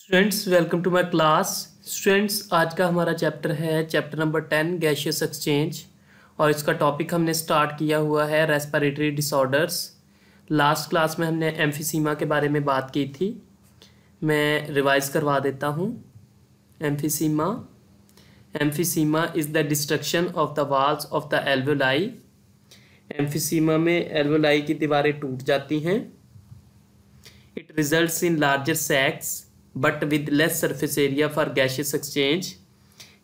Students welcome to my class. Students आज का हमारा चैप्टर है चैप्टर नंबर 10 गैशियस एक्सचेंज और इसका टॉपिक हमने स्टार्ट किया हुआ है रेस्पिरेटरी डिसऑर्डर्स। लास्ट क्लास में हमने एम्फीसीमा के बारे में बात की थी। मैं रिवाइज करवा देता हूँ। Emphysema is the destruction of the walls of the alveoli. Emphysema में एल्वोलाई की दीवारें टूट जाती हैं। It results in larger sacs but with less surface area for gaseous exchange.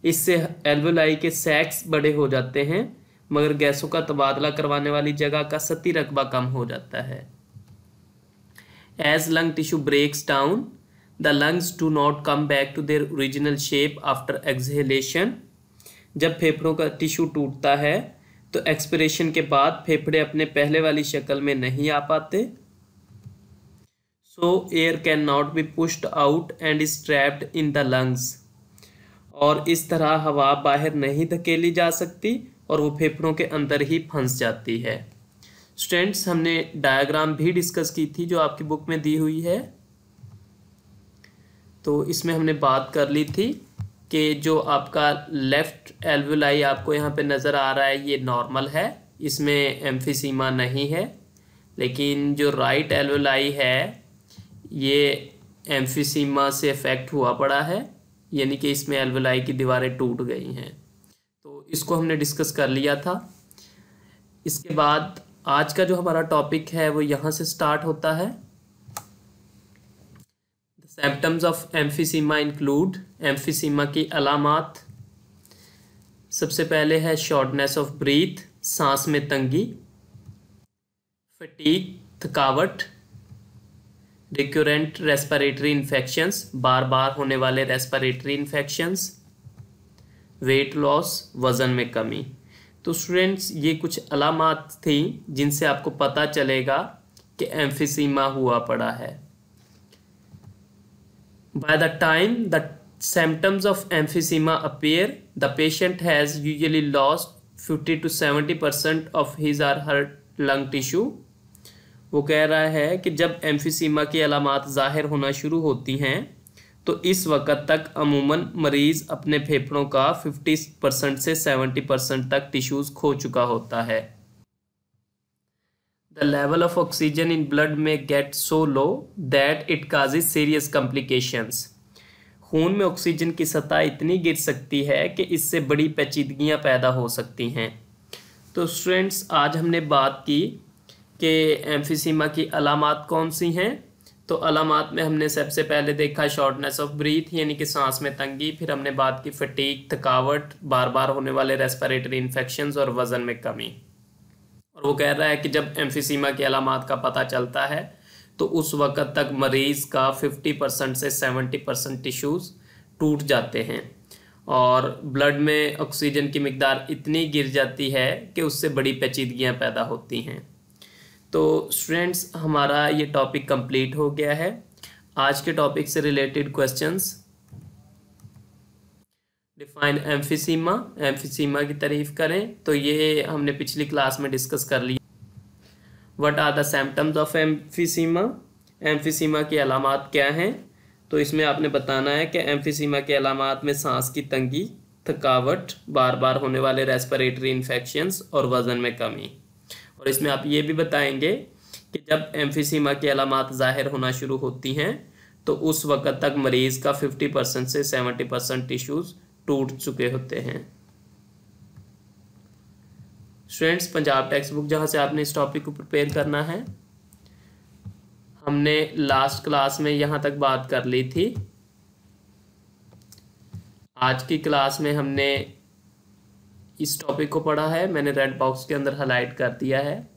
इससे एल्वोलाई के सैक्स बड़े हो जाते हैं मगर गैसों का तबादला करवाने वाली जगह का सतही रकबा कम हो जाता है। As lung tissue breaks down the lungs do not come back to their original shape after exhalation. जब फेफड़ों का टिश्यू टूटता है तो एक्सपिरेशन के बाद फेफड़े अपने पहले वाली शक्ल में नहीं आ पाते। So air cannot be pushed out and is trapped in the lungs। और इस तरह हवा बाहर नहीं धकेली जा सकती और वो फेफड़ों के अंदर ही फंस जाती है। स्टूडेंट्स हमने डायग्राम भी डिस्कस की थी जो आपकी बुक में दी हुई है। तो इसमें हमने बात कर ली थी कि जो आपका लेफ्ट एल्वोलाई आपको यहाँ पे नज़र आ रहा है ये नॉर्मल है, इसमें एम्फीसीमा नहीं है। लेकिन जो राइट एल्वोलाई है ये एम्फीसीमा से अफेक्ट हुआ पड़ा है, यानी कि इसमें एल्वोलाई की दीवारें टूट गई हैं। तो इसको हमने डिस्कस कर लिया था। इसके बाद आज का जो हमारा टॉपिक है वो यहाँ से स्टार्ट होता है। The symptoms of emphysema include. Emphysema की अलामात सबसे पहले है शॉर्टनेस ऑफ ब्रीथ, सांस में तंगी, फटीग थकावट, रिक्योरेंट रेस्पिरेटरी इन्फेक्शंस बार बार होने वाले रेस्पिरेटरी इन्फेक्शंस, वेट लॉस वज़न में कमी। तो स्टूडेंट्स ये कुछ अलामात थी जिनसे आपको पता चलेगा कि एम्फीसीमा हुआ पड़ा है। By the time the symptoms of emphysema appear the patient has usually lost 50 to 70% of his और हर लंग टिश्यू। वो कह रहा है कि जब एम्फीसीमा की अलामात ज़ाहिर होना शुरू होती हैं तो इस वक्त तक अमूमन मरीज़ अपने फेफड़ों का 50% से 70% तक टिश्यूज़ खो चुका होता है। The level of oxygen in blood में get so low that it causes serious complications. खून में ऑक्सीजन की सतह इतनी गिर सकती है कि इससे बड़ी पेचीदगियाँ पैदा हो सकती हैं। तो स्टूडेंट्स आज हमने बात की कि एम्फीसीमा की अलामात कौन सी हैं। तो अलामात में हमने सबसे पहले देखा शॉर्टनेस ऑफ ब्रीथ यानी कि सांस में तंगी, फिर हमने बात की फटीग थकावट, बार बार होने वाले रेस्पिरेटरी इन्फेक्शंस और वज़न में कमी। और वो कह रहा है कि जब एम्फीसीमा की अलामात का पता चलता है तो उस वक़्त तक मरीज़ का 50% से 70% टिश्यूज़ टूट जाते हैं और ब्लड में ऑक्सीजन की मिकदार इतनी गिर जाती है कि उससे बड़ी पेचीदगियाँ पैदा होती हैं। तो स्टूडेंट्स हमारा ये टॉपिक कंप्लीट हो गया है। आज के टॉपिक से related questions. Define emphysema, emphysema की तारीफ करें तो ये हमने पिछली क्लास में डिस्कस कर लिया। What are the symptoms of emphysema, emphysema की अलामात क्या हैं। तो इसमें आपने बताना है कि एम्फीसीमा के अलामात में सांस की तंगी, थकावट, बार बार होने वाले रेस्पिरेटरी इन्फेक्शंस और वज़न में कमी। और इसमें आप ये भी बताएंगे कि जब एम्फीसीमा की अलामात ज़ाहिर होना शुरू होती हैं तो उस वक़्त तक मरीज़ का 50% से 70% टिश्यूज़ टूट चुके होते हैं। स्टूडेंट्स पंजाब टेक्स्ट बुक जहाँ से आपने इस टॉपिक को प्रिपेयर करना है, हमने लास्ट क्लास में यहाँ तक बात कर ली थी। आज की क्लास में हमने इस टॉपिक को पढ़ा है, मैंने रेड बॉक्स के अंदर हाईलाइट कर दिया है।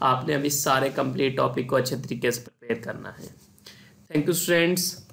आपने अब इस सारे कंप्लीट टॉपिक को अच्छे तरीके से प्रिपेयर करना है। Thank you students.